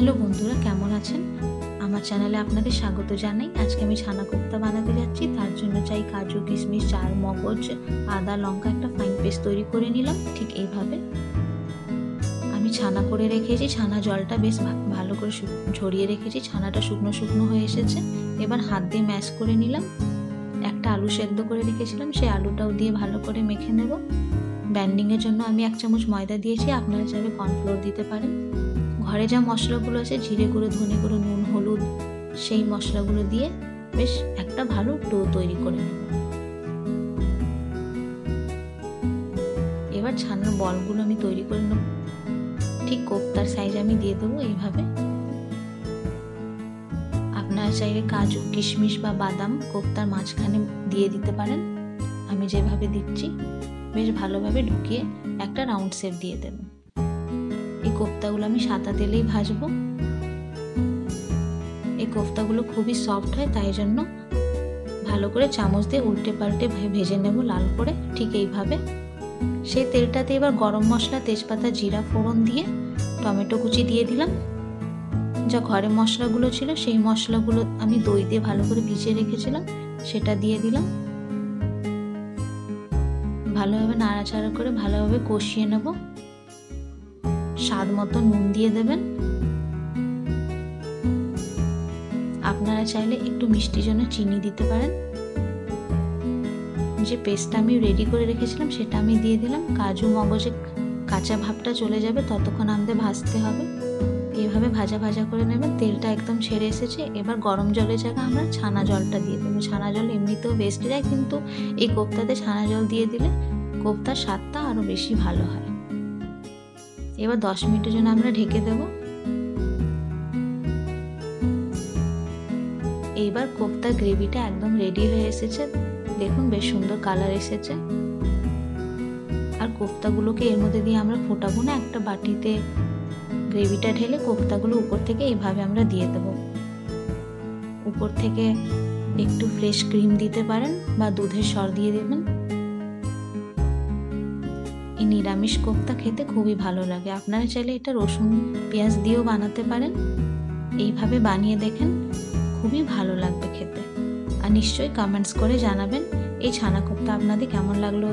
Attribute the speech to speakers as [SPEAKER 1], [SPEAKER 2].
[SPEAKER 1] Hello বন্ধুরা, কেমন আছেন? আমার চ্যানেলে আপনাদের স্বাগত জানাই। আজকে আমি ছানা কোপ্তা বানাতে যাচ্ছি। তার জন্য চাই কাজু, কিশমিশ, চাল, মগজ, আদা, লঙ্কা, একটা ফাইন পেস্ট তৈরি করে নিলাম। ঠিক এইভাবে আমি ছানা করে রেখেছি। ছানা জলটা বেশ ভালো করে ঝরিয়ে রেখেছি। ছানাটা শুকনো শুকনো হয়ে এসেছে। এবার হাত দিয়ে ম্যাশ করে নিলাম। একটা আলু সেদ্ধ করে রেখেছিলাম, সেই আলুটাও দিয়ে ভালো করে মেখে নেব। ব্যান্ডিংয়ের জন্য আমি 1 চামচ ময়দা দিয়েছি, আপনারা চাইলে কর্নফ্লোর দিতে পারেন। ঘরে যা মশলাগুলো আছে, জিরে গুঁড়ো, ধনে গুঁড়ো, নুন, হলুদ, সেই মশলাগুলো দিয়ে বেশ একটা ভালো ডো তৈরি করে নেব। এবার ছানার বলগুলো আমি তৈরি করে নেব। ঠিক কোপ্তার সাইজ আমি দিয়ে দেবো এইভাবে। আপনারা চাইলে কাজু, কিশমিশ বা বাদাম কোপ্তার মাঝখানে দিয়ে দিতে পারেন। আমি যেভাবে দিচ্ছি বেশ ভালোভাবে ঢুকিয়ে একটা রাউন্ড শেপ দিয়ে দেব। এই কোপ্তাগুলো আমি সাদা তেলেই ভাজবো। এই কোপ্তাগুলো খুবই সফট হয়, তাই জন্য ভালো করে চামচ দিয়ে উল্টে পাল্টে ভেজে নেব লাল করে। ঠিক এইভাবে সেই তেলটাতে এবার গরম মশলা, তেজপাতা, জিরা ফোড়ন দিয়ে টমেটো কুচি দিয়ে দিলাম। যা ঘরে মশলাগুলো ছিল সেই মশলাগুলো আমি দই দিয়ে ভালো করে ভিজিয়ে রেখেছিলাম, সেটা দিয়ে দিলাম। ভালোভাবে নাড়াচাড়া করে ভালোভাবে কষিয়ে নেব। স্বাদ মতো নুন দিয়ে দেবেন। আপনারা চাইলে একটু মিষ্টির জন্য চিনি দিতে পারেন। যে পেস্টটা আমি রেডি করে রেখেছিলাম সেটা আমি দিয়ে দিলাম। কাজু, মগজে কাঁচা ভাবটা চলে যাবে, ততক্ষণ আমাদের ভাজতে হবে। এইভাবে ভাজা ভাজা করে নেবেন। তেলটা একদম ছেড়ে এসেছে। এবার গরম জলের জায়গায় আমরা ছানা জলটা দিয়ে দেবো। ছানা জল এমনিতেও বেস্ট যায়, কিন্তু এই কোপ্তাতে ছানা জল দিয়ে দিলে কোপ্তার স্বাদটা আরও বেশি ভালো হয়। এবার 10 মিনিটের জন্য আমরা ঢেকে দেব। এইবার কোপ্তার গ্রেভিটা একদম রেডি হয়ে এসেছে। দেখুন বেশ সুন্দর কালার এসেছে। আর কোপ্তাগুলোকে এর মধ্যে দিয়ে আমরা ফোটাবো না। একটা বাটিতে গ্রেভিটা ঢেলে কোপ্তাগুলো উপর থেকে এইভাবে আমরা দিয়ে দেব। উপর থেকে একটু ফ্রেশ ক্রিম দিতে পারেন বা দুধের সর দিয়ে দেবেন। এই নিরামিষ কোপ্তা খেতে খুবই ভালো লাগে। আপনারা চাইলে এটা রসুন, পেঁয়াজ দিয়েও বানাতে পারেন। এইভাবে বানিয়ে দেখেন, খুবই ভালো লাগবে খেতে। আর নিশ্চয়ই কমেন্টস করে জানাবেন এই ছানা কোপ্তা আপনাদের কেমন লাগলো।